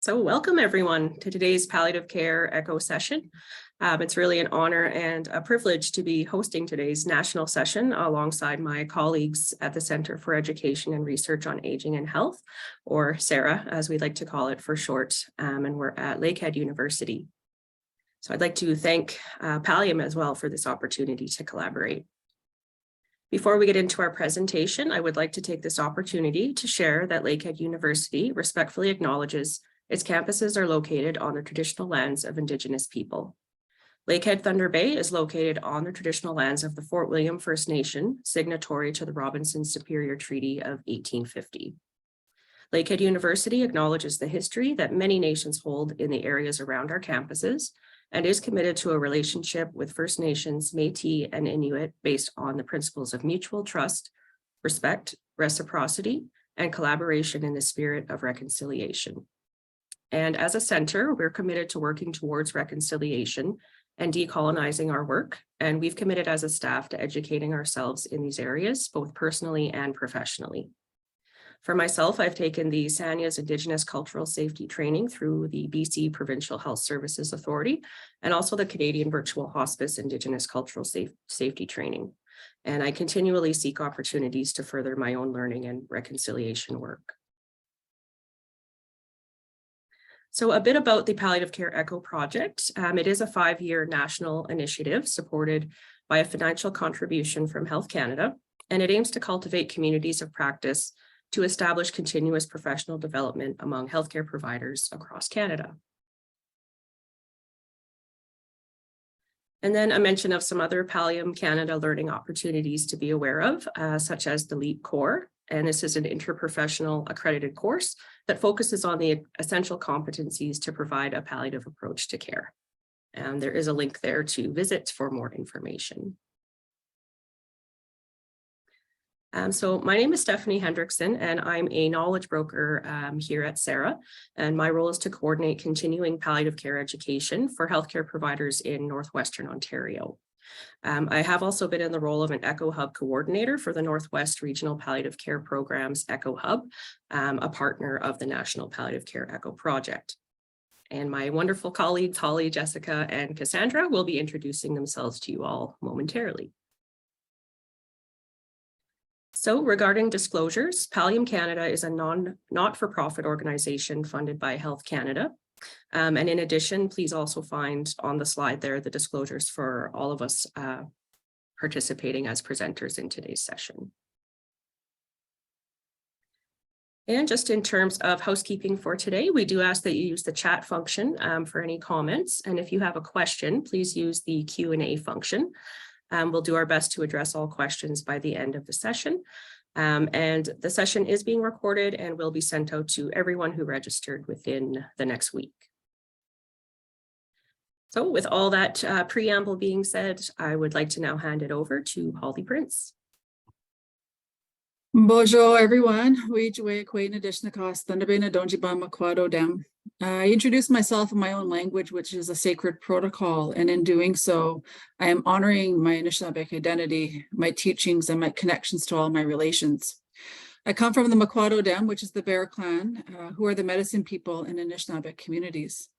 So welcome everyone to today's palliative care echo session. It's really an honor and a privilege to be hosting today's national session alongside my colleagues at the Center for Education and Research on Aging and Health, or CERAH, as we like to call it for short, and we're at Lakehead University. So I'd like to thank Pallium as well for this opportunity to collaborate. Before we get into our presentation, I would like to take this opportunity to share that Lakehead University respectfully acknowledges its campuses are located on the traditional lands of Indigenous people. Lakehead Thunder Bay is located on the traditional lands of the Fort William First Nation, signatory to the Robinson Superior Treaty of 1850. Lakehead University acknowledges the history that many nations hold in the areas around our campuses and is committed to a relationship with First Nations, Métis, and Inuit based on the principles of mutual trust, respect, reciprocity, and collaboration in the spirit of reconciliation. And as a center, we're committed to working towards reconciliation and decolonizing our work. And we've committed as a staff to educating ourselves in these areas, both personally and professionally. For myself, I've taken the Sanya's Indigenous Cultural Safety Training through the BC Provincial Health Services Authority, and also the Canadian Virtual Hospice Indigenous Cultural Safety Training. And I continually seek opportunities to further my own learning and reconciliation work. So a bit about the Palliative Care Echo Project. It is a 5-year national initiative supported by a financial contribution from Health Canada, and it aims to cultivate communities of practice to establish continuous professional development among healthcare providers across Canada. And then a mention of some other Pallium Canada learning opportunities to be aware of, such as the LEAP Core. And this is an interprofessional accredited course that focuses on the essential competencies to provide a palliative approach to care. And there is a link there to visit for more information. So my name is Stephanie Hendrickson, and I'm a knowledge broker here at CERAH. And my role is to coordinate continuing palliative care education for healthcare providers in Northwestern Ontario. I have also been in the role of an Echo Hub coordinator for the Northwest Regional Palliative Care Program's Echo Hub, a partner of the National Palliative Care Echo Project. And my wonderful colleagues, Holly, Jessica, and Kassandra will be introducing themselves to you all momentarily. So regarding disclosures, Pallium Canada is a not-for-profit organization funded by Health Canada. And in addition, please also find on the slide there the disclosures for all of us participating as presenters in today's session. And just in terms of housekeeping for today, we do ask that you use the chat function for any comments. And if you have a question, please use the Q&A function. We'll do our best to address all questions by the end of the session. And the session is being recorded and will be sent out to everyone who registered within the next week. So with all that preamble being said, I would like to now hand it over to Holly Prince. Bonjour, everyone. I introduced myself in my own language, which is a sacred protocol, and in doing so, I am honoring my Anishinaabeg identity, my teachings, and my connections to all my relations. I come from the Makwado Dem, which is the Bear Clan, who are the medicine people in Anishinaabeg communities.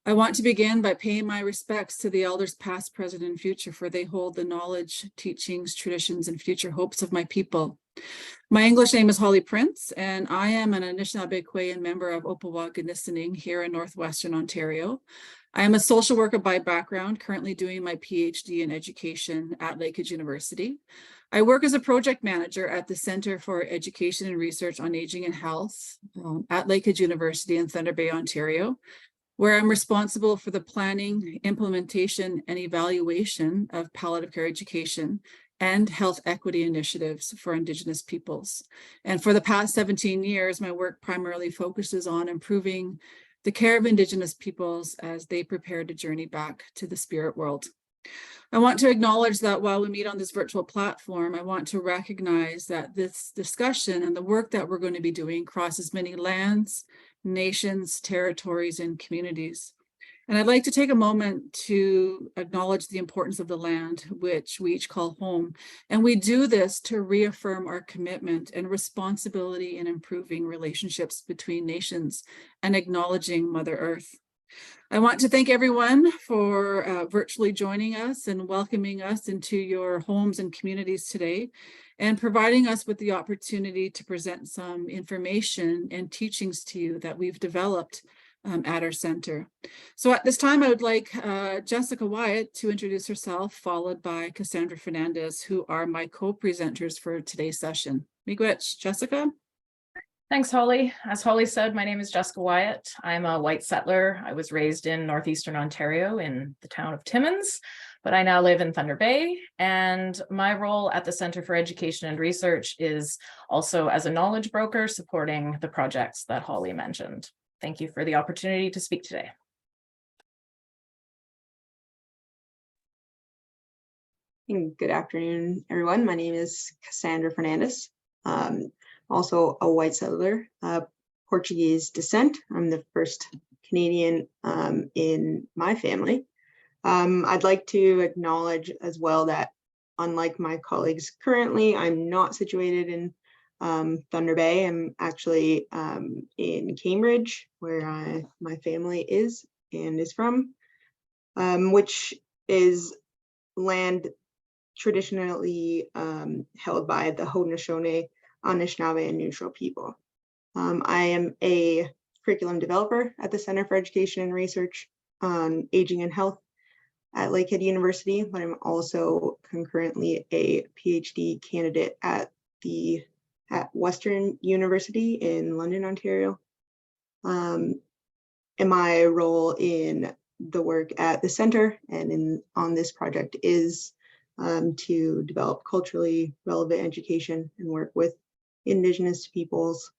I want to begin by paying my respects to the elders past, present, and future, for they hold the knowledge, teachings, traditions, and future hopes of my people. My English name is Holly Prince, and I am an Anishinaabeg-Kwayan member of Opawaga-Nisening here in Northwestern Ontario. I am a social worker by background, currently doing my PhD in education at Lakehead University. I work as a project manager at the Center for Education and Research on Aging and Health at Lakehead University in Thunder Bay, Ontario, where I'm responsible for the planning, implementation, and evaluation of palliative care education and health equity initiatives for Indigenous peoples. And for the past 17 years, my work primarily focuses on improving the care of Indigenous peoples as they prepare to journey back to the spirit world. I want to acknowledge that while we meet on this virtual platform, I want to recognize that this discussion and the work that we're going to be doing crosses many lands, nations, territories, and communities. And I'd like to take a moment to acknowledge the importance of the land, which we each call home. And we do this to reaffirm our commitment and responsibility in improving relationships between nations and acknowledging Mother Earth. I want to thank everyone for virtually joining us and welcoming us into your homes and communities today, and providing us with the opportunity to present some information and teachings to you that we've developed at our center. So at this time, I would like Jessica Wyatt to introduce herself, followed by Cassandra Fernandes, who are my co-presenters for today's session. Miigwech, Jessica. Thanks, Holly. As Holly said, my name is Jessica Wyatt. I'm a white settler. I was raised in northeastern Ontario in the town of Timmins, but I now live in Thunder Bay. And my role at the Centre for Education and Research is also as a knowledge broker supporting the projects that Holly mentioned. Thank you for the opportunity to speak today. Good afternoon, everyone. My name is Cassandra Fernandes. Also a white settler, Portuguese descent. I'm the first Canadian in my family. I'd like to acknowledge as well that unlike my colleagues currently, I'm not situated in Thunder Bay. I'm actually in Cambridge, where my family is and is from, which is land traditionally held by the Haudenosaunee, Anishinaabe, and Neutral people. I am a curriculum developer at the Center for Education and Research on Aging and Health at Lakehead University, but I'm also concurrently a PhD candidate at Western University in London, Ontario. And my role in the work at the center and on this project is to develop culturally relevant education and work with Indigenous peoples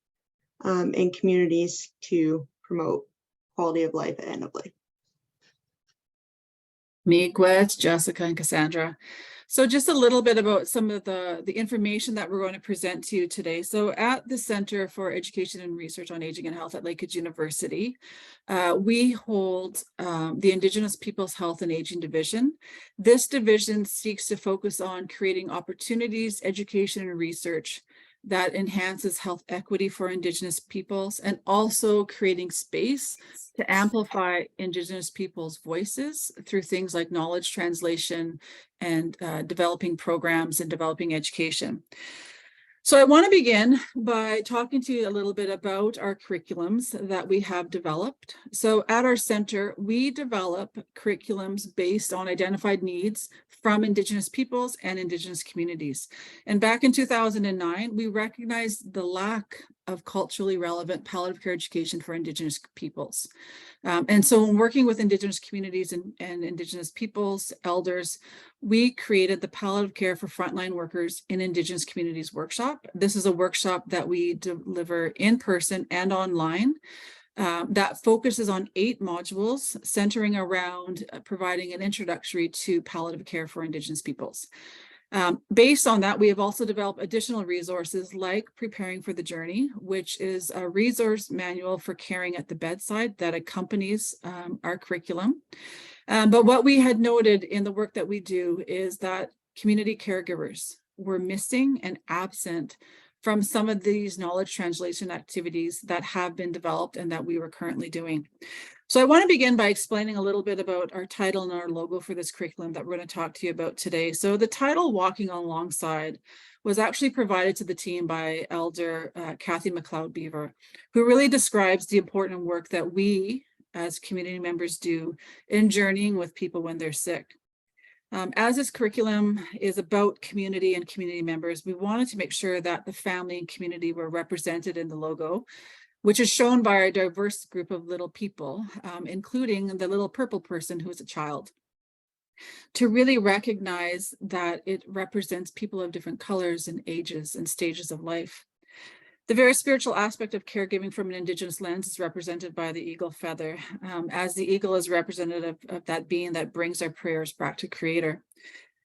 and communities to promote quality of life at end of life. Miigwech, Jessica, and Cassandra. So just a little bit about some of the information that we're going to present to you today. So at the Center for Education and Research on Aging and Health at Lakehead University, we hold the Indigenous Peoples Health and Aging Division. This division seeks to focus on creating opportunities, education, and research that enhances health equity for Indigenous peoples, and also creating space to amplify Indigenous peoples' voices through things like knowledge translation and developing programs and developing education. So I want to begin by talking to you a little bit about our curriculums that we have developed. So at our center, we develop curriculums based on identified needs from Indigenous peoples and Indigenous communities. And back in 2009, we recognized the lack of culturally relevant palliative care education for Indigenous peoples. And so when working with Indigenous communities and Indigenous peoples, elders, we created the Palliative Care for Frontline Workers in Indigenous Communities workshop. This is a workshop that we deliver in person and online that focuses on 8 modules centering around providing an introductory to palliative care for Indigenous peoples. Based on that, we have also developed additional resources like Preparing for the Journey, which is a resource manual for caring at the bedside that accompanies our curriculum. But what we had noted in the work that we do is that community caregivers were missing and absent from some of these knowledge translation activities that have been developed and that we were currently doing. So I want to begin by explaining a little bit about our title and our logo for this curriculum that we're going to talk to you about today. So the title, Walking Alongside, was actually provided to the team by Elder Kathy McLeod-Beaver, who really describes the important work that we as community members do in journeying with people when they're sick. As this curriculum is about community and community members, we wanted to make sure that the family and community were represented in the logo, which is shown by our diverse group of little people, including the little purple person who is a child, to really recognize that it represents people of different colors and ages and stages of life. The very spiritual aspect of caregiving from an Indigenous lens is represented by the eagle feather, as the eagle is representative of that being that brings our prayers back to Creator.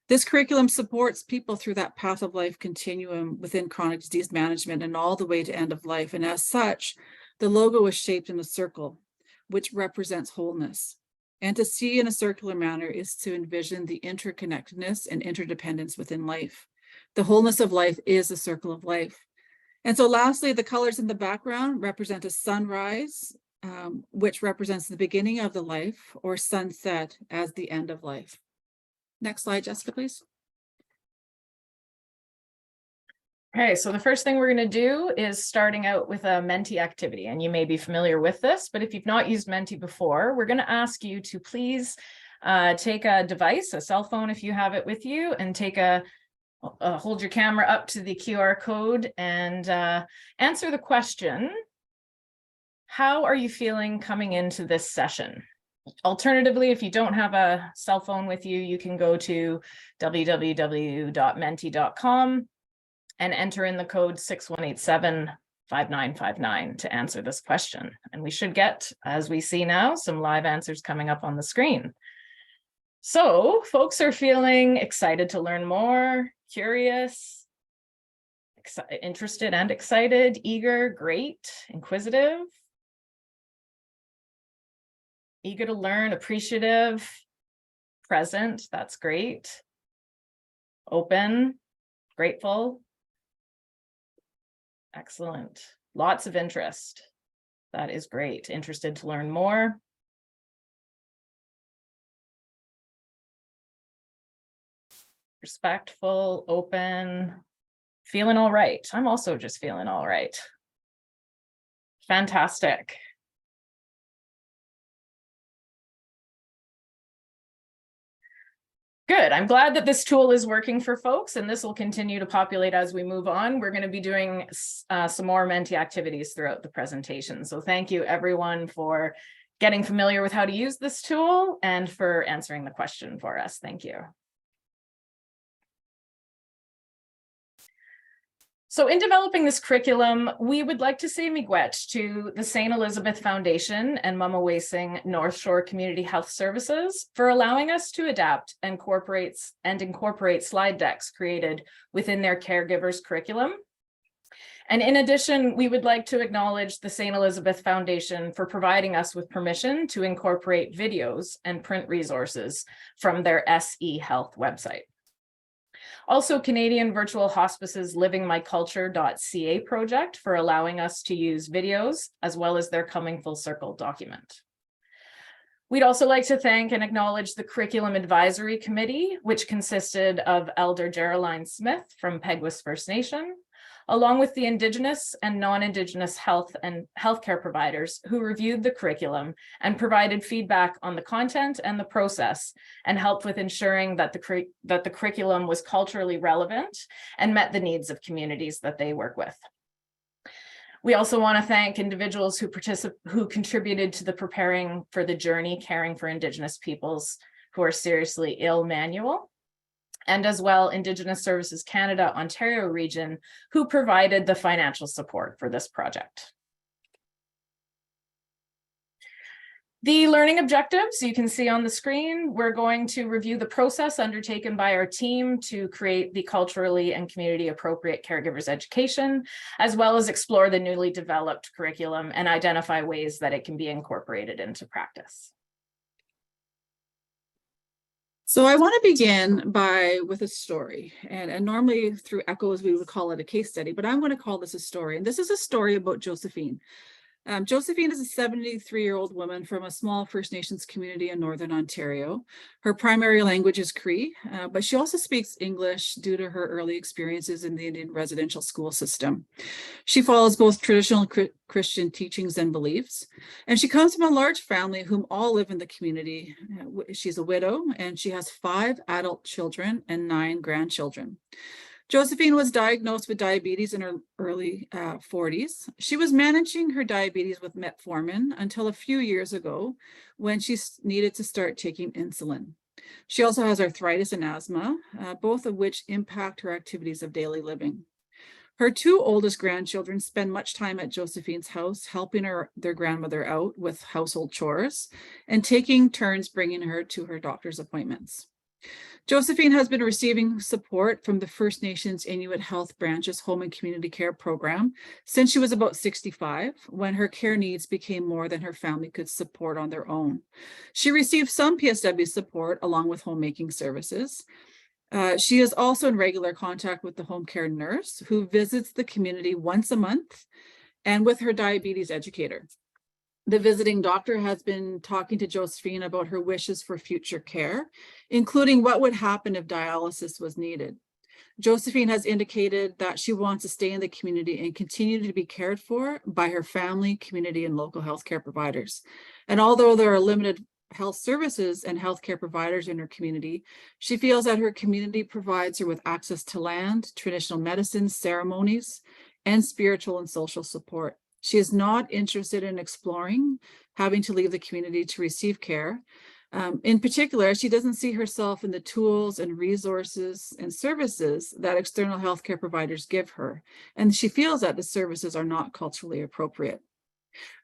This curriculum supports people through that path of life continuum within chronic disease management and all the way to end of life. And as such, the logo is shaped in a circle, which represents wholeness. And to see in a circular manner is to envision the interconnectedness and interdependence within life. The wholeness of life is a circle of life. And so lastly, the colors in the background represent a sunrise, which represents the beginning of the life, or sunset as the end of life. Next slide, Jessica, please. Okay, so the first thing we're going to do is starting out with a Menti activity, and you may be familiar with this, but if you've not used Menti before, we're going to ask you to please take a device, a cell phone if you have it with you, and take hold your camera up to the QR code and answer the question, how are you feeling coming into this session? Alternatively, if you don't have a cell phone with you, you can go to www.menti.com and enter in the code 6187-5959 to answer this question. And we should get, as we see now, some live answers coming up on the screen. So folks are feeling excited to learn more, curious, interested and excited, eager, great, inquisitive, eager to learn, appreciative, present, that's great, open, grateful. Excellent. Lots of interest. That is great. Interested to learn more. Respectful, open, feeling all right. I'm also just feeling all right. Fantastic. Good. I'm glad that this tool is working for folks, and this will continue to populate as we move on. We're going to be doing some more Menti activities throughout the presentation. So thank you everyone for getting familiar with how to use this tool and for answering the question for us. Thank you. So in developing this curriculum, we would like to say miigwech to the St. Elizabeth Foundation and Mama-Wesing North Shore Community Health Services for allowing us to adapt and incorporate slide decks created within their Caregivers curriculum. And in addition, we would like to acknowledge the St. Elizabeth Foundation for providing us with permission to incorporate videos and print resources from their SE Health website. Also, Canadian Virtual Hospice's livingmyculture.ca project for allowing us to use videos, as well as their Coming Full Circle document. We'd also like to thank and acknowledge the Curriculum Advisory Committee, which consisted of Elder Geraldine Smith from Peguis First Nation, along with the Indigenous and non-Indigenous health and healthcare providers who reviewed the curriculum and provided feedback on the content and the process, and helped with ensuring that the curriculum was culturally relevant and met the needs of communities that they work with. We also want to thank individuals who contributed to the Preparing for the Journey, Caring for Indigenous Peoples Who Are Seriously Ill manual, and as well Indigenous Services Canada, Ontario region, who provided the financial support for this project. The learning objectives you can see on the screen. We're going to review the process undertaken by our team to create the culturally and community appropriate caregivers education, as well as explore the newly developed curriculum and identify ways that it can be incorporated into practice. So I want to begin with a story, and normally through echoes we would call it a case study, but I'm going to call this a story. And this is a story about Josephine. Josephine is a 73-year-old woman from a small First Nations community in Northern Ontario. Her primary language is Cree, but she also speaks English due to her early experiences in the Indian residential school system. She follows both traditional Christian teachings and beliefs, and she comes from a large family whom all live in the community. She's a widow, and she has 5 adult children and 9 grandchildren. Josephine was diagnosed with diabetes in her early 40s. She was managing her diabetes with metformin until a few years ago when she needed to start taking insulin. She also has arthritis and asthma, both of which impact her activities of daily living. Her 2 oldest grandchildren spend much time at Josephine's house, helping their grandmother out with household chores and taking turns bringing her to her doctor's appointments. Josephine has been receiving support from the First Nations Inuit Health Branch's Home and Community Care Program since she was about 65, when her care needs became more than her family could support on their own. She received some PSW support along with homemaking services. She is also in regular contact with the home care nurse who visits the community once a month and with her diabetes educator. The visiting doctor has been talking to Josephine about her wishes for future care, including what would happen if dialysis was needed. Josephine has indicated that she wants to stay in the community and continue to be cared for by her family, community, and local healthcare providers. And although there are limited health services and healthcare providers in her community, she feels that her community provides her with access to land, traditional medicines, ceremonies, and spiritual and social support. She is not interested in exploring having to leave the community to receive care. In particular, she doesn't see herself in the tools and resources and services that external healthcare providers give her, and she feels that the services are not culturally appropriate.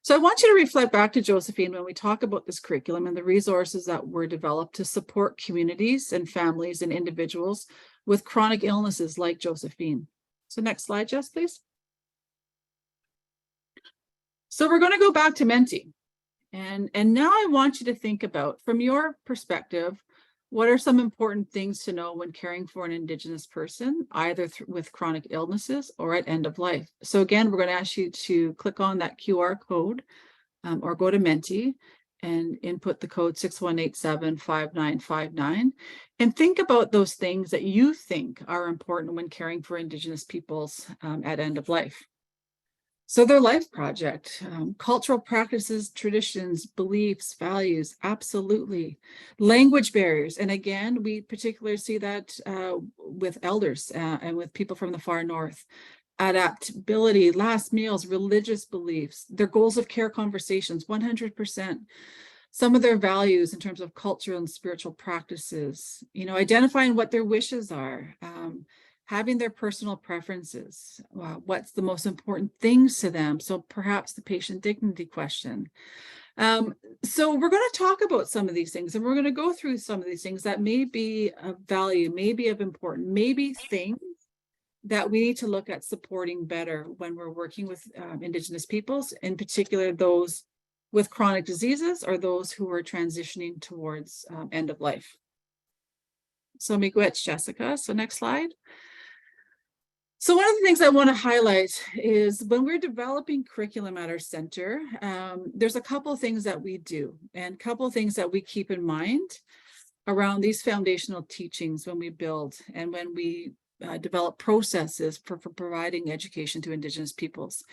So I want you to reflect back to Josephine when we talk about this curriculum and the resources that were developed to support communities and families and individuals with chronic illnesses like Josephine. So next slide, Jess, please. So we're going to go back to Menti. And now I want you to think about, from your perspective, what are some important things to know when caring for an Indigenous person, either with chronic illnesses or at end of life. So again, we're going to ask you to click on that QR code or go to Menti and input the code 61875959 and think about those things that you think are important when caring for Indigenous peoples at end of life. So their life project, cultural practices, traditions, beliefs, values, absolutely. Language barriers. And again, we particularly see that with elders and with people from the far north. Adaptability, last meals, religious beliefs, their goals of care conversations, 100%. Some of their values in terms of cultural and spiritual practices, identifying what their wishes are, having their personal preferences, what's the most important things to them. So perhaps the patient dignity question. So we're going to talk about some of these things, and we're going to go through some of these things that may be of value, may be of importance, maybe things that we need to look at supporting better when we're working with Indigenous peoples, in particular those with chronic diseases or those who are transitioning towards end of life. So miigwech, Jessica. So next slide. So one of the things I want to highlight is when we're developing curriculum at our center, there's a couple of things that we do and a couple of things that we keep in mind around these foundational teachings when we build and when we develop processes for providing education to Indigenous peoples.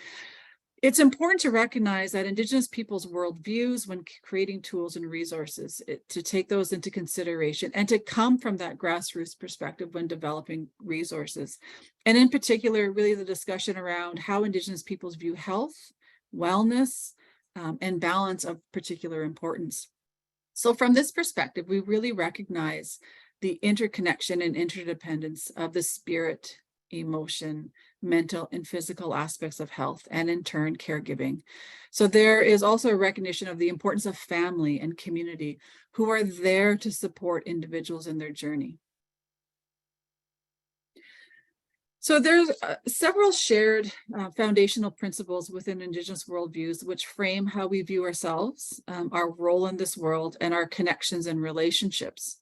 It's important to recognize that Indigenous peoples' worldviews when creating tools and resources, to take those into consideration and to come from that grassroots perspective when developing resources. And in particular, really the discussion around how Indigenous peoples view health, wellness, and balance of particular importance. So from this perspective, we really recognize the interconnection and interdependence of the spirit, emotion, mental, and physical aspects of health, and in turn, caregiving. So there is also a recognition of the importance of family and community who are there to support individuals in their journey. So there's several shared foundational principles within Indigenous worldviews which frame how we view ourselves, our role in this world, and our connections and relationships.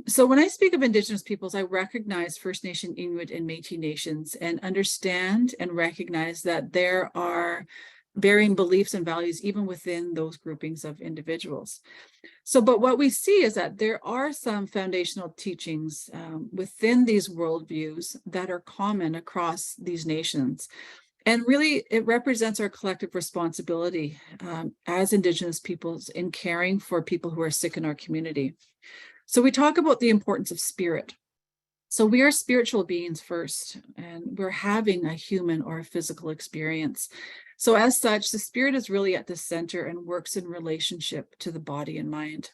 So when I speak of Indigenous peoples, I recognize First Nation, Inuit, and Métis nations and understand and recognize that there are varying beliefs and values even within those groupings of individuals. So, but what we see is that there are some foundational teachings within these worldviews that are common across these nations. And really, it represents our collective responsibility as Indigenous peoples in caring for people who are sick in our community. So we talk about the importance of spirit. So we are spiritual beings first, and we're having a human or a physical experience. So as such, the spirit is really at the center and works in relationship to the body and mind.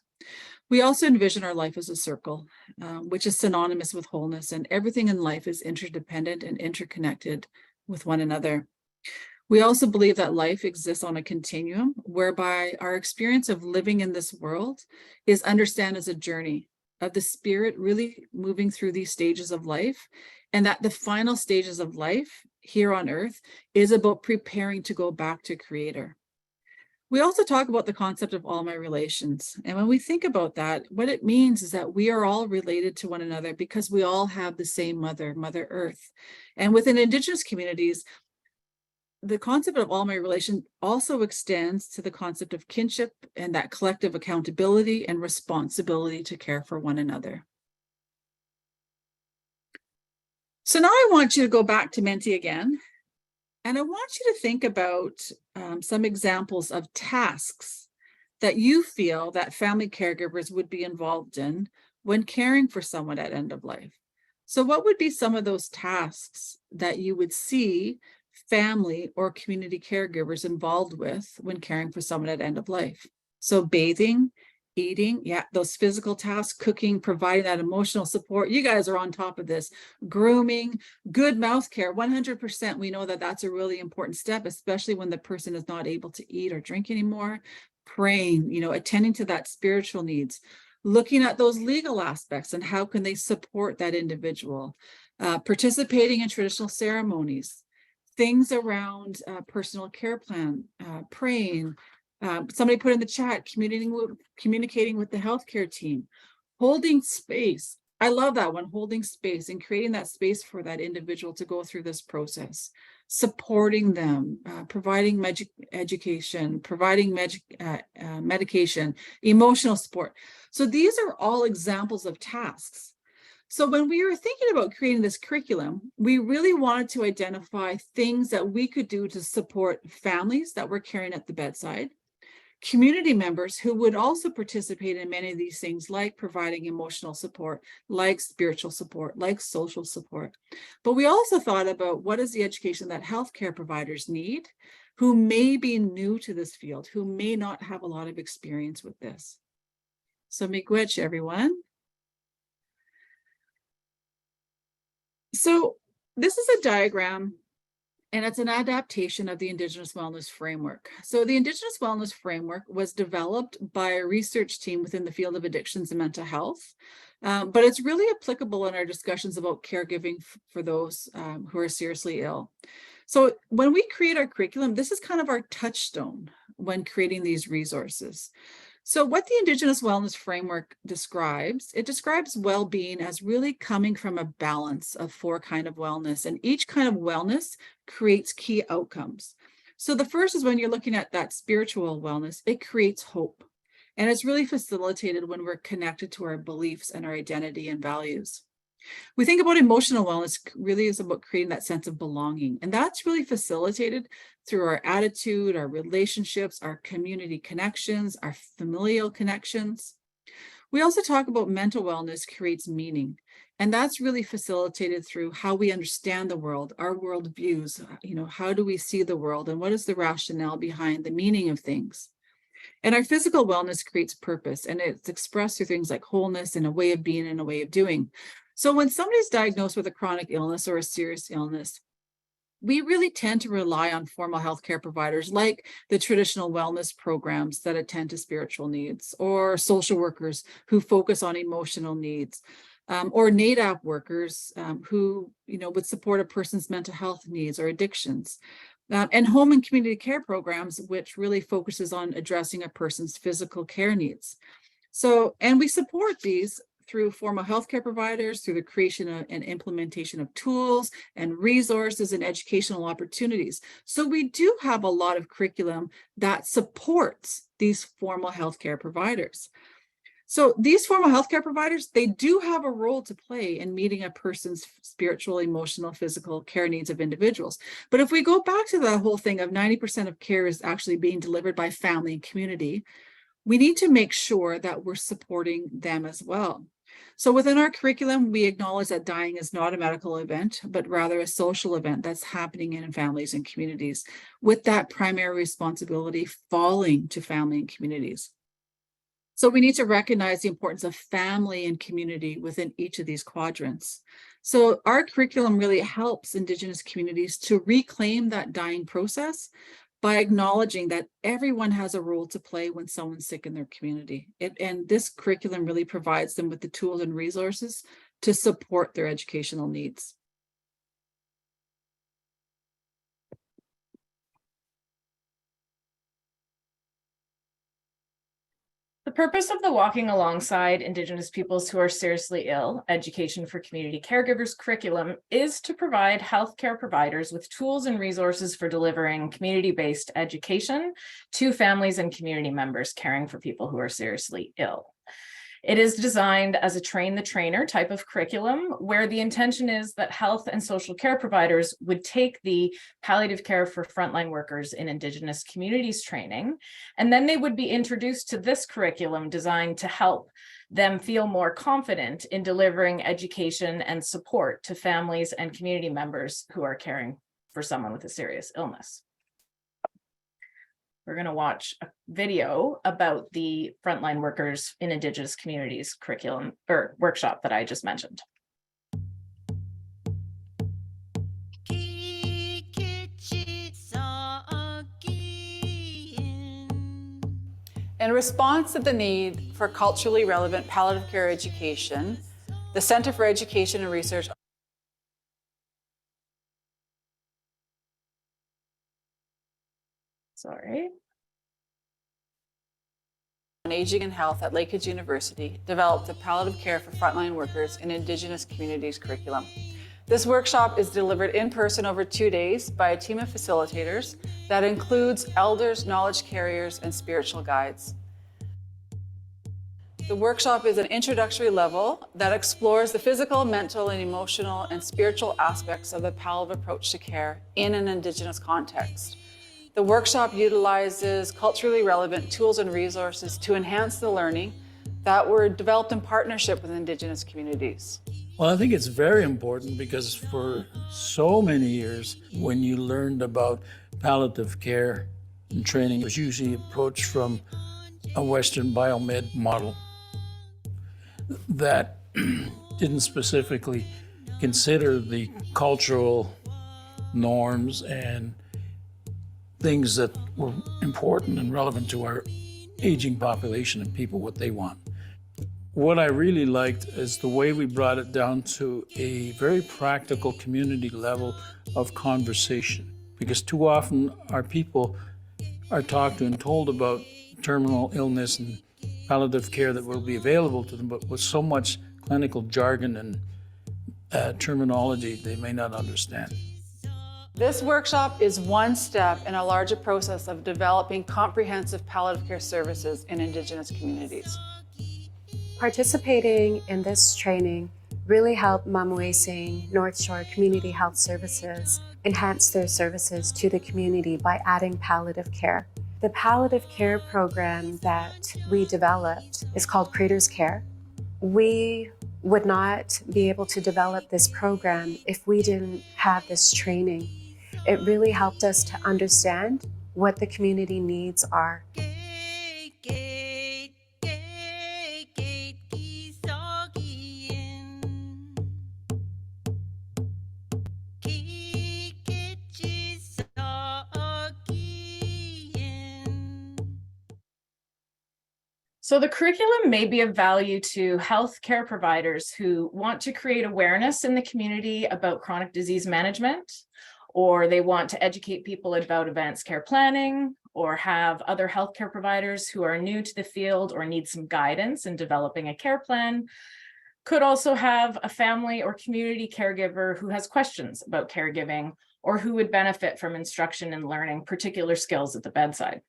We also envision our life as a circle, which is synonymous with wholeness, and everything in life is interdependent and interconnected with one another. We also believe that life exists on a continuum whereby our experience of living in this world is understood as a journey, of the spirit really moving through these stages of life, and that the final stages of life here on earth is about preparing to go back to Creator. We also talk about the concept of all my relations. And when we think about that, what it means is that we are all related to one another because we all have the same mother, Mother Earth. And within Indigenous communities, the concept of all my relation also extends to the concept of kinship and that collective accountability and responsibility to care for one another. So now I want you to go back to Menti again. And I want you to think about some examples of tasks that you feel that family caregivers would be involved in when caring for someone at end of life. So what would be some of those tasks that you would see family or community caregivers involved with when caring for someone at end of life? So bathing, eating, yeah, those physical tasks, cooking, providing that emotional support. You guys are on top of this. Grooming, good mouth care, 100%. We know that that's a really important step, especially when the person is not able to eat or drink anymore. Praying, attending to that spiritual needs, looking at those legal aspects and how can they support that individual, participating in traditional ceremonies, things around personal care plan, praying. Somebody put in the chat, communicating with the healthcare team, holding space. I love that one, holding space and creating that space for that individual to go through this process, supporting them, providing education, providing medication, emotional support. So these are all examples of tasks. So when we were thinking about creating this curriculum, we really wanted to identify things that we could do to support families that were caring at the bedside, community members who would also participate in many of these things, like providing emotional support, like spiritual support, like social support. But we also thought about what is the education that healthcare providers need, who may be new to this field, who may not have a lot of experience with this. So miigwech, everyone. So this is a diagram, and it's an adaptation of the Indigenous Wellness Framework. So the Indigenous Wellness Framework was developed by a research team within the field of addictions and mental health, but it's really applicable in our discussions about caregiving for those who are seriously ill. So when we create our curriculum, this is kind of our touchstone when creating these resources. So what the Indigenous Wellness Framework describes, it describes well-being as really coming from a balance of 4 kinds of wellness, and each kind of wellness creates key outcomes. So the first is when you're looking at that spiritual wellness, it creates hope. And it's really facilitated when we're connected to our beliefs and our identity and values. We think about emotional wellness really is about creating that sense of belonging. And that's really facilitated through our attitude, our relationships, our community connections, our familial connections. We also talk about mental wellness creates meaning. And that's really facilitated through how we understand the world, our worldviews, how do we see the world and what is the rationale behind the meaning of things. And our physical wellness creates purpose, and it's expressed through things like wholeness and a way of being and a way of doing. So when somebody's diagnosed with a chronic illness or a serious illness, we really tend to rely on formal healthcare providers like the traditional wellness programs that attend to spiritual needs, or social workers who focus on emotional needs, or NADAP workers who would support a person's mental health needs or addictions. And home and community care programs, which really focuses on addressing a person's physical care needs. So, and we support these through formal healthcare providers, through the creation and implementation of tools and resources and educational opportunities. So we do have a lot of curriculum that supports these formal healthcare providers. So these formal healthcare providers, they do have a role to play in meeting a person's spiritual, emotional, physical care needs of individuals. But if we go back to the whole thing of 90% of care is actually being delivered by family and community, we need to make sure that we're supporting them as well. So within our curriculum, we acknowledge that dying is not a medical event, but rather a social event that's happening in families and communities, with that primary responsibility falling to family and communities. So we need to recognize the importance of family and community within each of these quadrants. So our curriculum really helps Indigenous communities to reclaim that dying process, by acknowledging that everyone has a role to play when someone's sick in their community. And this curriculum really provides them with the tools and resources to support their educational needs. The purpose of the Walking Alongside Indigenous Peoples Who Are Seriously Ill Education for Community Caregivers curriculum is to provide healthcare providers with tools and resources for delivering community-based education to families and community members caring for people who are seriously ill. It is designed as a train the trainer type of curriculum where the intention is that health and social care providers would take the palliative care for frontline workers in Indigenous communities training, and then they would be introduced to this curriculum designed to help them feel more confident in delivering education and support to families and community members who are caring for someone with a serious illness. We're going to watch a video about the frontline workers in Indigenous communities curriculum or workshop that I just mentioned. In response to the need for culturally relevant palliative care education, the Centre for Education and Research on Aging and Health at Lakehead University developed a palliative care for frontline workers in Indigenous communities curriculum. This workshop is delivered in person over 2 days by a team of facilitators that includes elders, knowledge carriers, and spiritual guides. The workshop is an introductory level that explores the physical, mental, and emotional and spiritual aspects of the palliative approach to care in an Indigenous context. The workshop utilizes culturally relevant tools and resources to enhance the learning that were developed in partnership with Indigenous communities. Well, I think it's very important because for so many years, when you learned about palliative care and training, it was usually approached from a Western biomed model that didn't specifically consider the cultural norms and things that were important and relevant to our aging population and people, what they want. What I really liked is the way we brought it down to a very practical community level of conversation, because too often our people are talked to and told about terminal illness and palliative care that will be available to them, but with so much clinical jargon and terminology they may not understand. This workshop is one step in a larger process of developing comprehensive palliative care services in Indigenous communities. Participating in this training really helped Mamuesing North Shore Community Health Services enhance their services to the community by adding palliative care. The palliative care program that we developed is called Creators Care. We would not be able to develop this program if we didn't have this training. It really helped us to understand what the community needs are. So the curriculum may be of value to healthcare providers who want to create awareness in the community about chronic disease management, or they want to educate people about advanced care planning, or have other healthcare providers who are new to the field or need some guidance in developing a care plan. Could also have a family or community caregiver who has questions about caregiving, or who would benefit from instruction in learning particular skills at the bedside.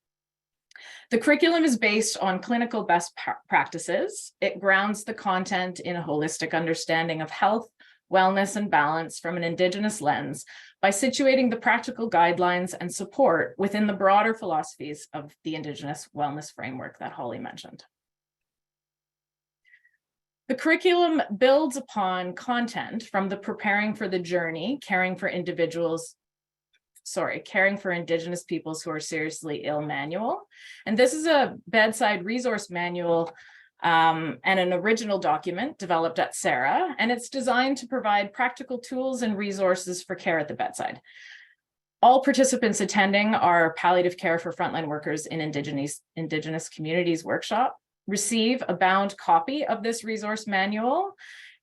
The curriculum is based on clinical best practices. It grounds the content in a holistic understanding of health, wellness, and balance from an Indigenous lens by situating the practical guidelines and support within the broader philosophies of the Indigenous wellness framework that Holly mentioned. The curriculum builds upon content from the Preparing for the Journey, Caring for Indigenous Peoples Who Are Seriously Ill manual. And this is a bedside resource manual and an original document developed at CERAH, and it's designed to provide practical tools and resources for care at the bedside. All participants attending our Palliative Care for Frontline Workers in Indigenous Communities workshop receive a bound copy of this resource manual,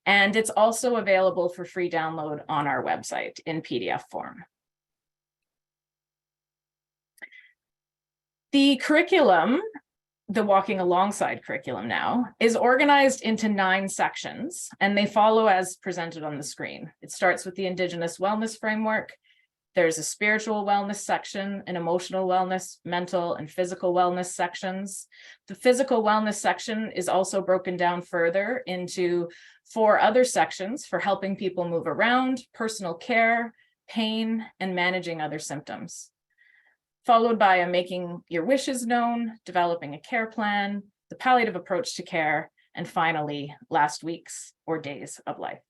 and it's also available for free download on our website in PDF form. The curriculum, the Walking Alongside curriculum now, is organized into 9 sections, and they follow as presented on the screen. It starts with the Indigenous Wellness Framework. There's a spiritual wellness section, an emotional wellness, mental and physical wellness sections. The physical wellness section is also broken down further into 4 other sections for helping people move around, personal care, pain, and managing other symptoms. Followed by a making your wishes known, developing a care plan, the palliative approach to care, and finally, last weeks or days of life.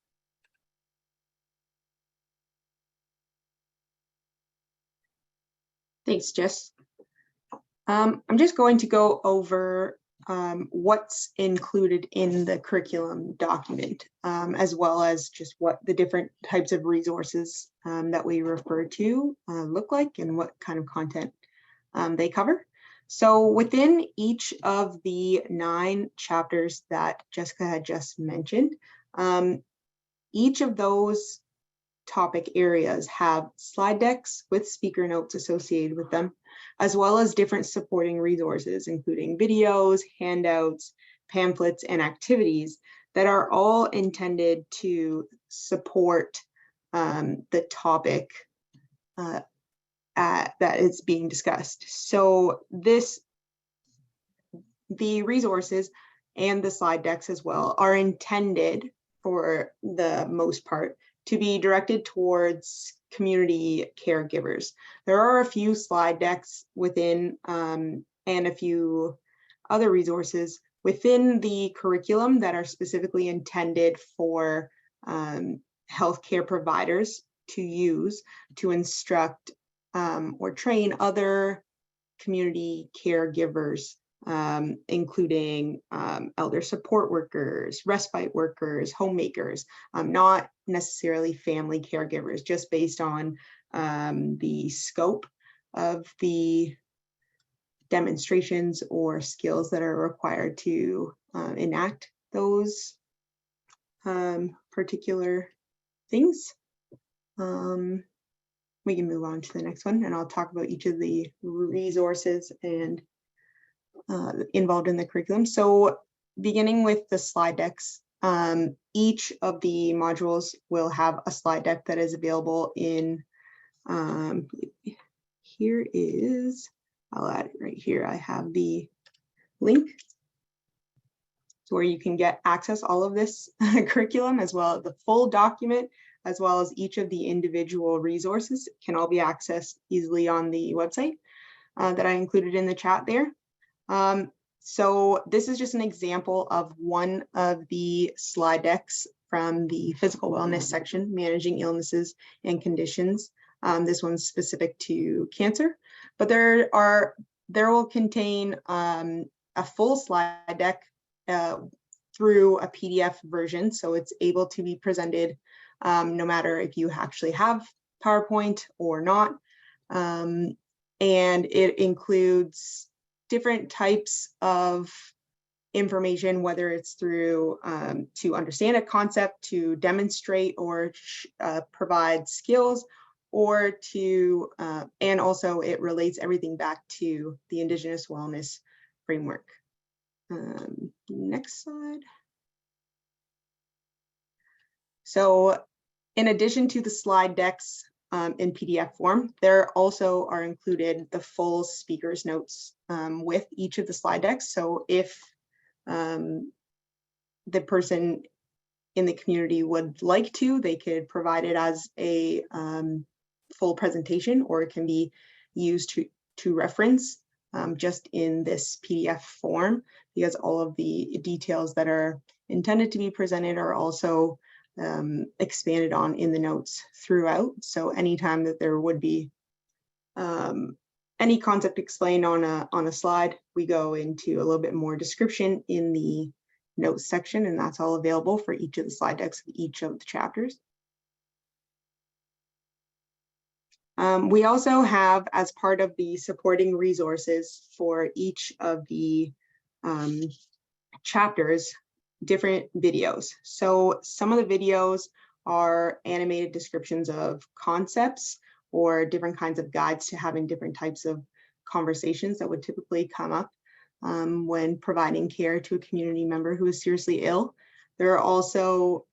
Thanks, Jess. I'm just going to go over what's included in the curriculum document, as well as just what the different types of resources that we refer to look like and what kind of content they cover. So within each of the 9 chapters that Jessica had just mentioned, each of those topic areas have slide decks with speaker notes associated with them, as well as different supporting resources, including videos, handouts, pamphlets, and activities that are all intended to support the topic that is being discussed. So the resources and the slide decks as well are intended, for the most part, to be directed towards community caregivers. There are a few slide decks within and a few other resources within the curriculum that are specifically intended for healthcare providers to use to instruct or train other community caregivers, including elder support workers, respite workers, homemakers, not necessarily family caregivers, just based on the scope of the demonstrations or skills that are required to enact those particular things. We can move on to the next one, and I'll talk about each of the resources and involved in the curriculum. So beginning with the slide decks, each of the modules will have a slide deck that is available in, here is, I'll add it right here. I have the link to where you can get access all of this curriculum, as well as the full document, as well as each of the individual resources can all be accessed easily on the website that I included in the chat there. So this is just an example of one of the slide decks from the physical wellness section, managing illnesses and conditions. This one's specific to cancer, but there will contain a full slide deck through a PDF version, so it's able to be presented no matter if you actually have PowerPoint or not. And it includes different types of information, whether it's through to understand a concept, to demonstrate or provide skills, or to, and also it relates everything back to the Indigenous Wellness Framework. Next slide. So in addition to the slide decks in PDF form, there also are included the full speaker's notes with each of the slide decks. So if the person in the community would like to, they could provide it as a full presentation, or it can be used to reference just in this PDF form, because all of the details that are intended to be presented are also expanded on in the notes throughout. So anytime that there would be any concept explained on a slide, we go into a little bit more description in the notes section, and that's all available for each of the slide decks of each of the chapters. We also have, as part of the supporting resources for each of the chapters, different videos. So some of the videos are animated descriptions of concepts or different kinds of guides to having different types of conversations that would typically come up when providing care to a community member who is seriously ill. There are also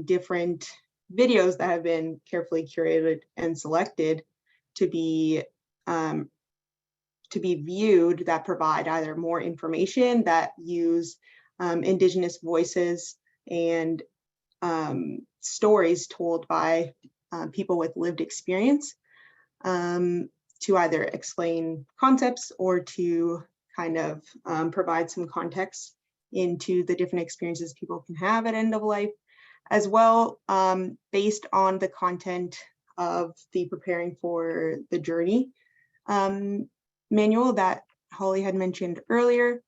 different videos that have been carefully curated and selected to be viewed that provide either more information, that use Indigenous voices and stories told by people with lived experience to either explain concepts or to kind of provide some context into the different experiences people can have at end of life, as well based on the content of the Preparing for the Journey manual that Holly had mentioned earlier.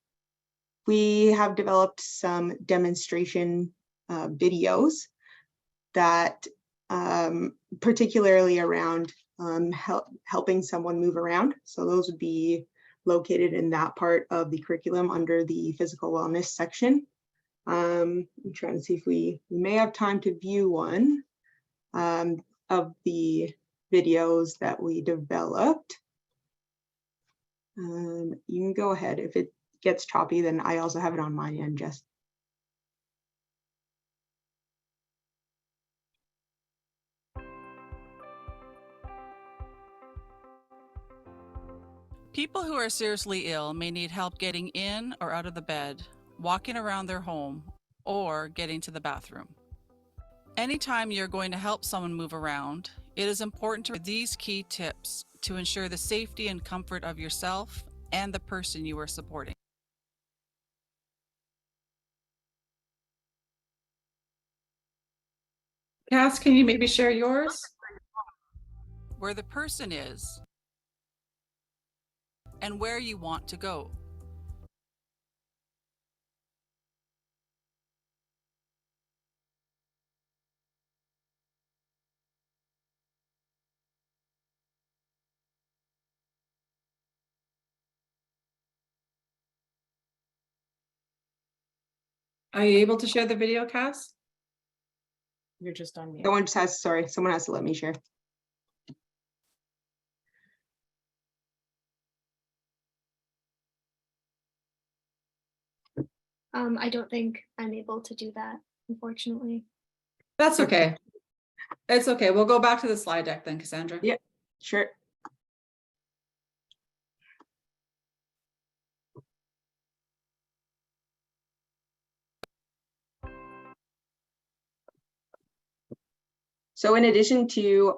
We have developed some demonstration videos that particularly around helping someone move around. So those would be located in that part of the curriculum under the physical wellness section. I'm trying to see if we may have time to view one of the videos that we developed. You can go ahead. If it gets choppy, then I also have it on my end, Jess. People who are seriously ill may need help getting in or out of the bed, walking around their home, or getting to the bathroom. Anytime you're going to help someone move around, it is important to remember these key tips to ensure the safety and comfort of yourself and the person you are supporting. Cass, can you maybe share yours? Where the person is and where you want to go. Are you able to share the video, Cass? You're just on mute. Someone has to let me share. I don't think I'm able to do that, unfortunately. That's okay. It's okay. We'll go back to the slide deck then, Kassandra. Yeah, sure. So in addition to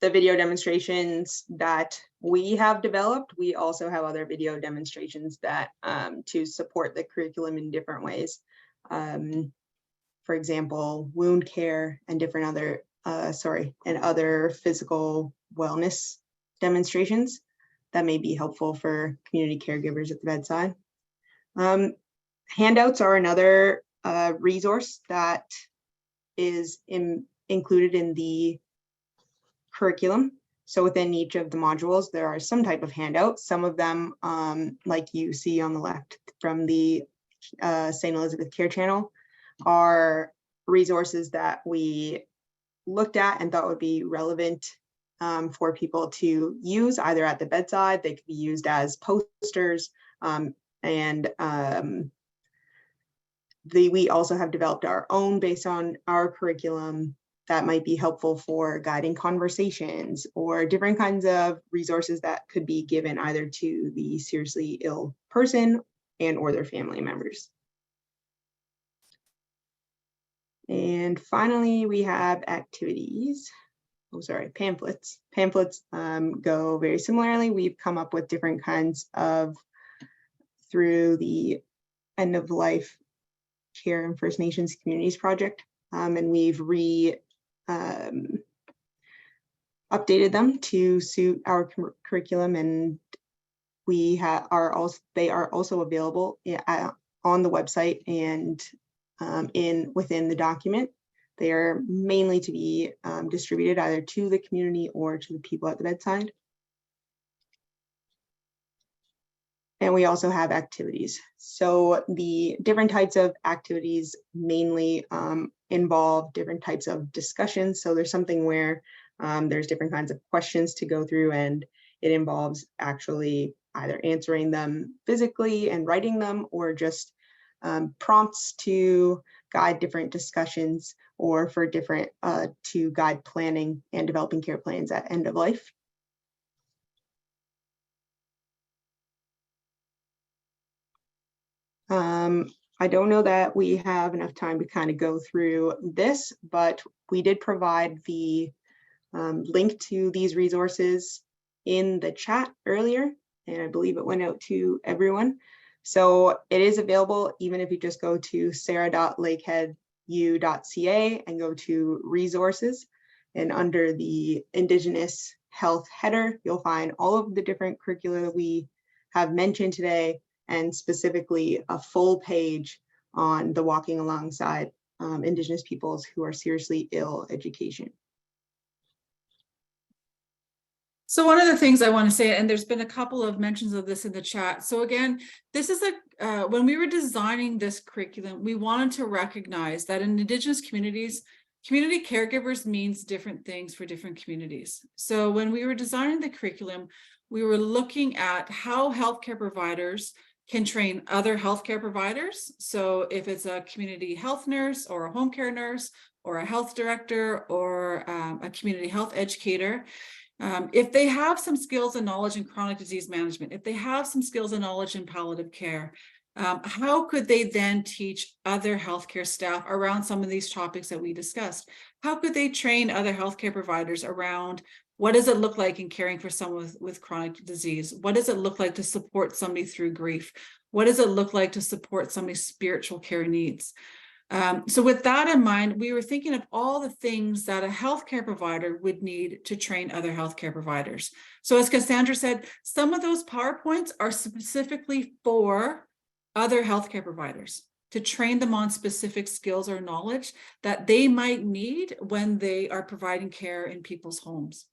the video demonstrations that we have developed, we also have other video demonstrations that to support the curriculum in different ways. For example, wound care and different other, other physical wellness demonstrations that may be helpful for community caregivers at the bedside. Handouts are another resource that is included in the curriculum. So within each of the modules, there are some type of handouts. Some of them, like you see on the left from the St. Elizabeth Care Channel, are resources that we looked at and thought would be relevant for people to use either at the bedside. They could be used as posters, we also have developed our own based on our curriculum that might be helpful for guiding conversations or different kinds of resources that could be given either to the seriously ill person and or their family members. And finally, we have activities. Pamphlets. Pamphlets go very similarly. We've come up with different kinds of, through the end of life care and First Nations communities project, and we've updated them to suit our curriculum, and they are also available on the website and within the document. They are mainly to be distributed either to the community or to the people at the bedside. And we also have activities. So the different types of activities mainly involve different types of discussions. So there's something where there's different kinds of questions to go through, and it involves actually either answering them physically and writing them, or just prompts to guide different discussions, or for different to guide planning and developing care plans at end of life. I don't know that we have enough time to kind of go through this, but we did provide the link to these resources in the chat earlier, and I believe it went out to everyone. So it is available even if you just go to CERAH.lakeheadu.ca and go to resources, and under the Indigenous Health header, you'll find all of the different curricula that we have mentioned today, and specifically a full page on the Walking Alongside Indigenous Peoples Who Are Seriously Ill education. So one of the things I want to say, and there's been a couple of mentions of this in the chat. So again, this is when we were designing this curriculum, we wanted to recognize that in Indigenous communities, community caregivers means different things for different communities. So when we were designing the curriculum, we were looking at how healthcare providers can train other healthcare providers. So if it's a community health nurse or a home care nurse or a health director or a community health educator, if they have some skills and knowledge in chronic disease management, if they have some skills and knowledge in palliative care, how could they then teach other healthcare staff around some of these topics that we discussed? How could they train other healthcare providers around what does it look like in caring for someone with chronic disease? What does it look like to support somebody through grief? What does it look like to support somebody's spiritual care needs? So with that in mind, we were thinking of all the things that a healthcare provider would need to train other healthcare providers. So as Kassandra said, some of those PowerPoints are specifically for other healthcare providers to train them on specific skills or knowledge that they might need when they are providing care in people's homes.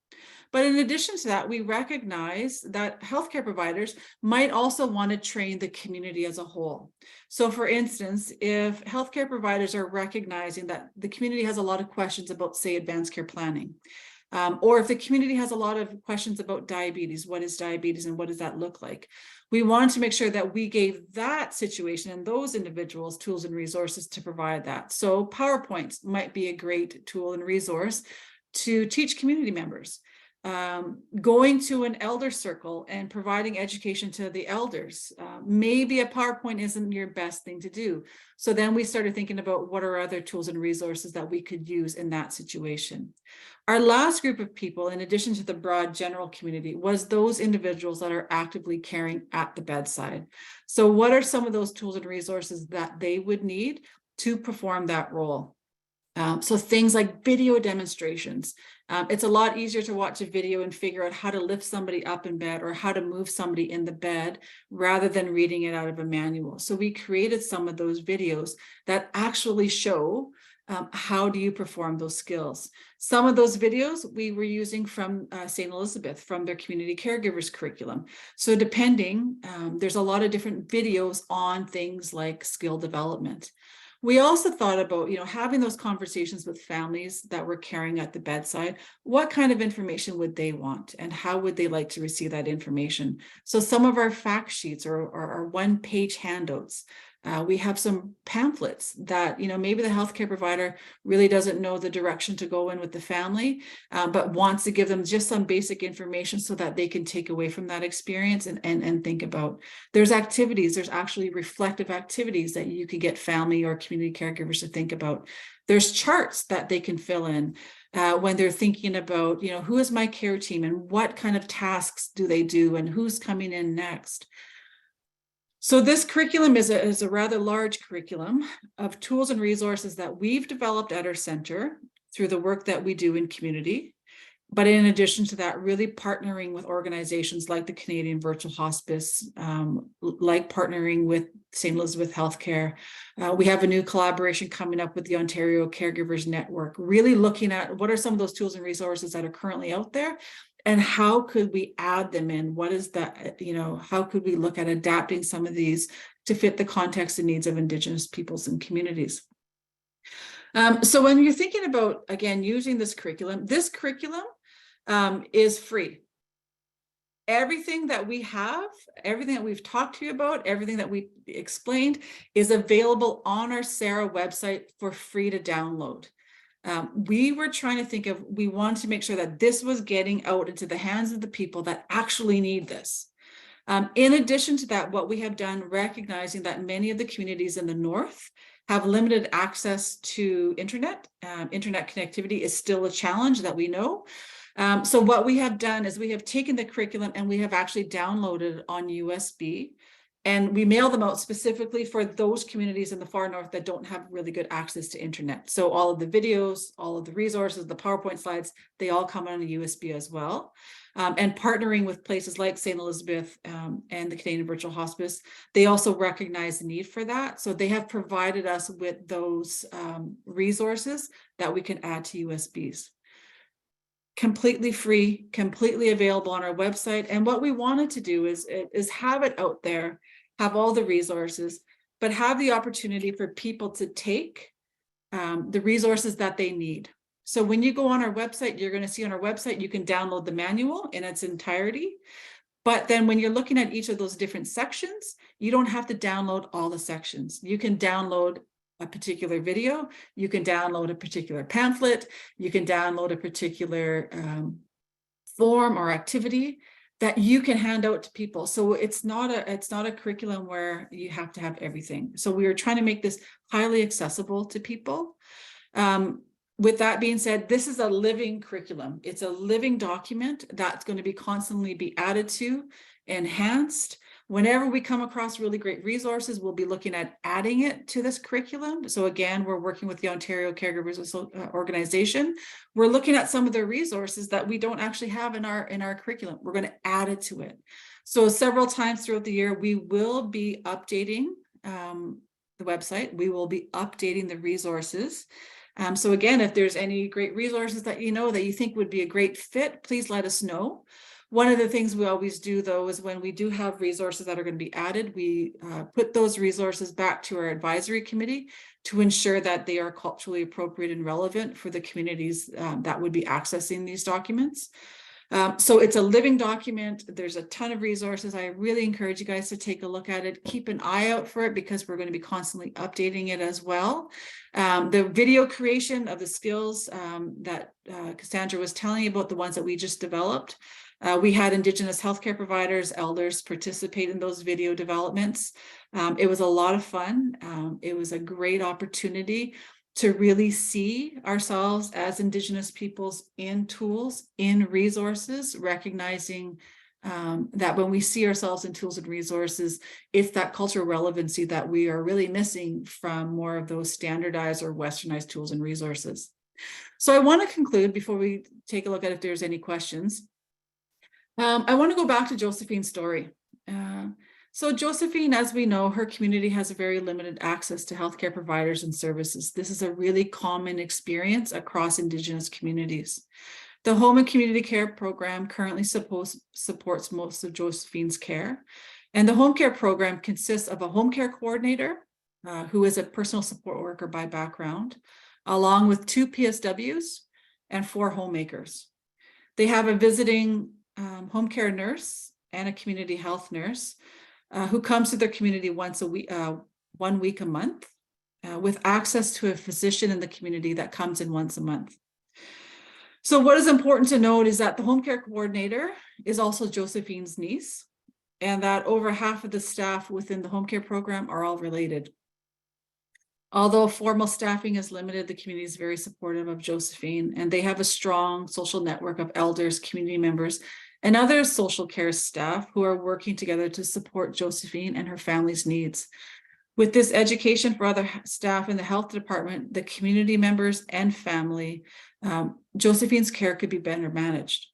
But in addition to that, we recognize that healthcare providers might also want to train the community as a whole. So for instance, if healthcare providers are recognizing that the community has a lot of questions about, say, advanced care planning, or if the community has a lot of questions about diabetes, what is diabetes and what does that look like? We wanted to make sure that we gave that situation and those individuals tools and resources to provide that. So PowerPoints might be a great tool and resource to teach community members. Going to an elder circle and providing education to the elders. Maybe a PowerPoint isn't your best thing to do. So then we started thinking about what are other tools and resources that we could use in that situation. Our last group of people, in addition to the broad general community, was those individuals that are actively caring at the bedside. So what are some of those tools and resources that they would need to perform that role? So things like video demonstrations. It's a lot easier to watch a video and figure out how to lift somebody up in bed or how to move somebody in the bed rather than reading it out of a manual. So we created some of those videos that actually show how do you perform those skills. Some of those videos we were using from St. Elizabeth, from their Community Caregivers curriculum. So depending, there's a lot of different videos on things like skill development. We also thought about, having those conversations with families that were caring at the bedside. What kind of information would they want and how would they like to receive that information? So some of our fact sheets or our one-page handouts. We have some pamphlets that, maybe the healthcare provider really doesn't know the direction to go in with the family, but wants to give them just some basic information so that they can take away from that experience and think about. There's activities, there's actually reflective activities that you could get family or community caregivers to think about. There's charts that they can fill in when they're thinking about, who is my care team and what kind of tasks do they do and who's coming in next. So this curriculum is a rather large curriculum of tools and resources that we've developed at our center through the work that we do in community. But in addition to that, really partnering with organizations like the Canadian Virtual Hospice, like partnering with St. Elizabeth Healthcare. We have a new collaboration coming up with the Ontario Caregivers Network, really looking at what are some of those tools and resources that are currently out there, and how could we add them in? What is that, how could we look at adapting some of these to fit the context and needs of Indigenous peoples and communities? So when you're thinking about, again, using this curriculum is free. Everything that we have, everything that we've talked to you about, everything that we explained is available on our CERAH website for free to download. We were trying to think of, we wanted to make sure that this was getting out into the hands of the people that actually need this. In addition to that, what we have done, recognizing that many of the communities in the north have limited access to internet. Internet connectivity is still a challenge that we know. So what we have done is we have taken the curriculum and we have actually downloaded it on USB, and we mail them out specifically for those communities in the far north that don't have really good access to internet. So all of the videos, all of the resources, the PowerPoint slides, they all come on a USB as well. And partnering with places like St. Elizabeth and the Canadian Virtual Hospice, they also recognize the need for that. So they have provided us with those resources that we can add to USBs. Completely free, completely available on our website. And what we wanted to do is have it out there, have all the resources, but have the opportunity for people to take the resources that they need. So when you go on our website, you're going to see on our website, you can download the manual in its entirety. But then when you're looking at each of those different sections, you don't have to download all the sections. You can download a particular video, you can download a particular pamphlet, you can download a particular form or activity that you can hand out to people. So it's not a curriculum where you have to have everything. So we are trying to make this highly accessible to people. With that being said, this is a living curriculum. It's a living document that's going to be constantly be added to, enhanced. Whenever we come across really great resources, we'll be looking at adding it to this curriculum. So again, we're working with the Ontario Caregivers organization. We're looking at some of the resources that we don't actually have in our curriculum. We're going to add it to it. So several times throughout the year, we will be updating the website. We will be updating the resources. So again, if there's any great resources that that you think would be a great fit, please let us know. One of the things we always do, though, is when we do have resources that are going to be added, we put those resources back to our advisory committee to ensure that they are culturally appropriate and relevant for the communities that would be accessing these documents. So it's a living document. There's a ton of resources. I really encourage you guys to take a look at it. Keep an eye out for it because we're going to be constantly updating it as well. The video creation of the skills that Kassandra was telling you about, the ones that we just developed. We had Indigenous healthcare providers, elders participate in those video developments. It was a lot of fun. It was a great opportunity to really see ourselves as Indigenous peoples in tools, in resources, recognizing that when we see ourselves in tools and resources, it's that cultural relevancy that we are really missing from more of those standardized or westernized tools and resources. So I want to conclude before we take a look at if there's any questions. I want to go back to Josephine's story. So Josephine, as we know, her community has a very limited access to healthcare providers and services. This is a really common experience across Indigenous communities. The Home and Community Care Program currently supports most of Josephine's care. And the home care program consists of a home care coordinator, who is a personal support worker by background, along with 2 PSWs and 4 homemakers. They have a visiting home care nurse and a community health nurse who comes to their community once a week, 1 week a month, with access to a physician in the community that comes in once a month. So what is important to note is that the home care coordinator is also Josephine's niece, and that over half of the staff within the home care program are all related. Although formal staffing is limited, the community is very supportive of Josephine, and they have a strong social network of elders, community members, and other social care staff who are working together to support Josephine and her family's needs. With this education for other staff in the health department, the community members and family Josephine's care could be better managed.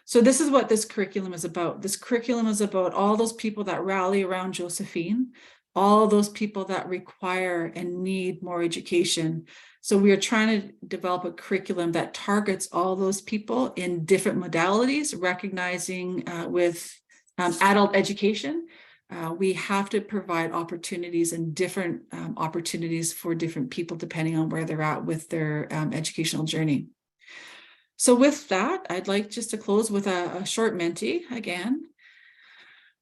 So this is what this curriculum is about. This curriculum is about all those people that rally around Josephine, all those people that require and need more education. So we are trying to develop a curriculum that targets all those people in different modalities, recognizing with adult education, we have to provide opportunities and different opportunities for different people depending on where they're at with their educational journey. So with that, I'd like just to close with a short Menti again.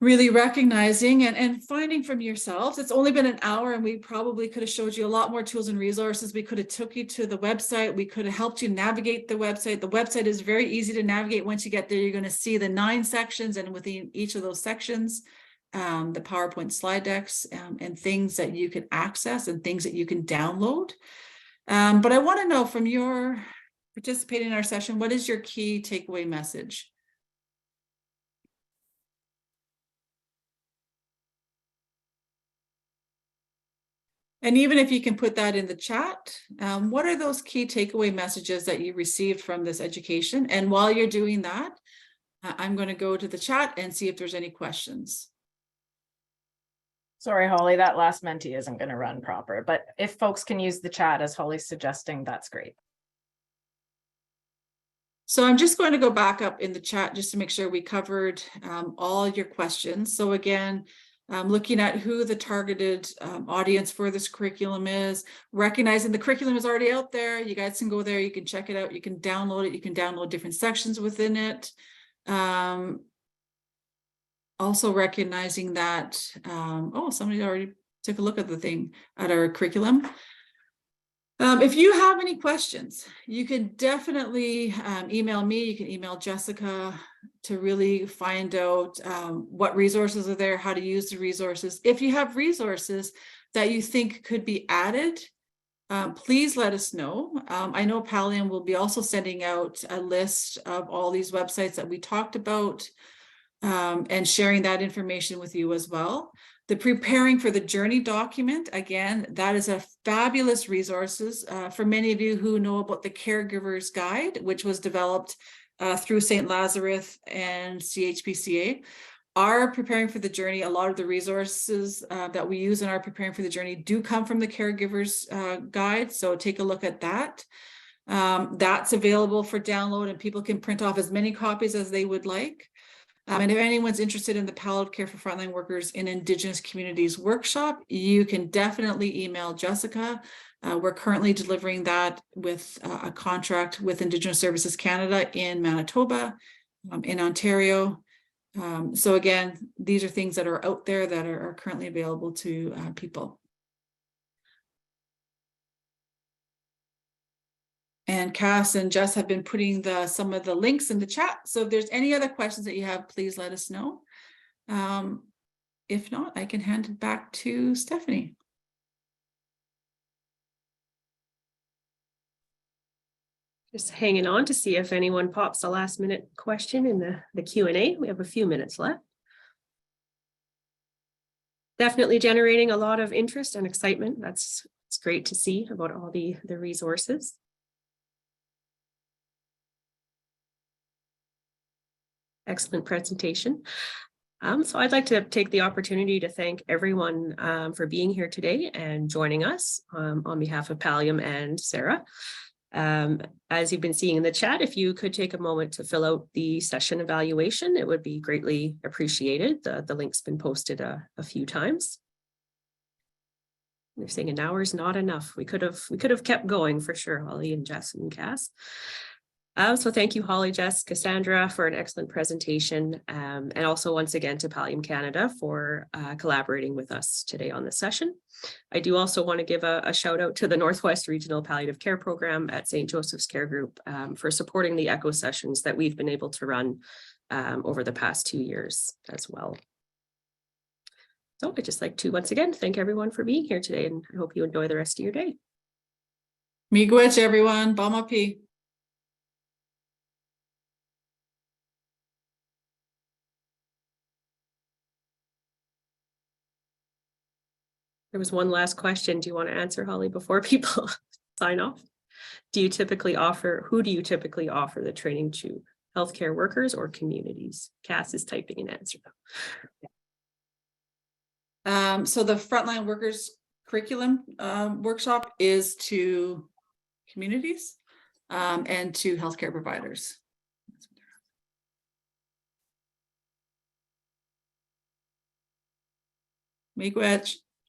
Really recognizing and finding from yourselves, it's only been an hour and we probably could have showed you a lot more tools and resources. We could have took you to the website. We could have helped you navigate the website. The website is very easy to navigate. Once you get there, you're going to see the 9 sections, and within each of those sections, the PowerPoint slide decks and things that you can access and things that you can download. But I want to know from your participating in our session, what is your key takeaway message? And even if you can put that in the chat, what are those key takeaway messages that you received from this education? And while you're doing that, I'm going to go to the chat and see if there's any questions. Sorry, Holly, that last Menti isn't going to run proper, but if folks can use the chat as Holly's suggesting, that's great. So I'm just going to go back up in the chat just to make sure we covered all your questions. So again, looking at who the targeted audience for this curriculum is, recognizing the curriculum is already out there. You guys can go there, you can check it out, you can download it, you can download different sections within it. Also recognizing that, oh, somebody already took a look at the thing at our curriculum. If you have any questions, you can definitely email me. You can email Jessica to really find out what resources are there, how to use the resources. If you have resources that you think could be added, please let us know. I know Pallium will be also sending out a list of all these websites that we talked about and sharing that information with you as well. The Preparing for the Journey document, again, that is a fabulous resource for many of you who know about the Caregiver's Guide, which was developed through St. Lazarus and CHBCA. Our Preparing for the Journey, a lot of the resources that we use in our Preparing for the Journey do come from the Caregiver's Guide, so take a look at that. That's available for download, and people can print off as many copies as they would like. And if anyone's interested in the palliative care for frontline workers in Indigenous communities workshop, you can definitely email Jessica. We're currently delivering that with a contract with Indigenous Services Canada in Manitoba, in Ontario. So again, these are things that are out there that are currently available to people. And Cass and Jess have been putting some of the links in the chat. So if there's any other questions that you have, please let us know. If not, I can hand it back to Stephanie. Just hanging on to see if anyone pops a last minute question in the Q&A. We have a few minutes left. Definitely generating a lot of interest and excitement. It's great to see about all the resources. Excellent presentation. So I'd like to take the opportunity to thank everyone for being here today and joining us on behalf of Pallium and CERAH. As you've been seeing in the chat, if you could take a moment to fill out the session evaluation, it would be greatly appreciated. The link's been posted a few times. They're saying an hour is not enough. We could have kept going for sure, Holly and Jess and Cass. So thank you, Holly, Jess, Kassandra, for an excellent presentation, and also once again to Pallium Canada for collaborating with us today on this session. I do also want to give a shout out to the Northwest Regional Palliative Care Program at St. Joseph's Care Group for supporting the ECHO sessions that we've been able to run over the past 2 years as well. So I'd just like to once again thank everyone for being here today, and I hope you enjoy the rest of your day. Miigwech, everyone. Bamapi. There was one last question. Do you want to answer, Holly, before people sign off? who do you typically offer the training to? Healthcare workers or communities? Cass is typing an answer. So the frontline workers curriculum workshop is to communities and to healthcare providers. Miigwech.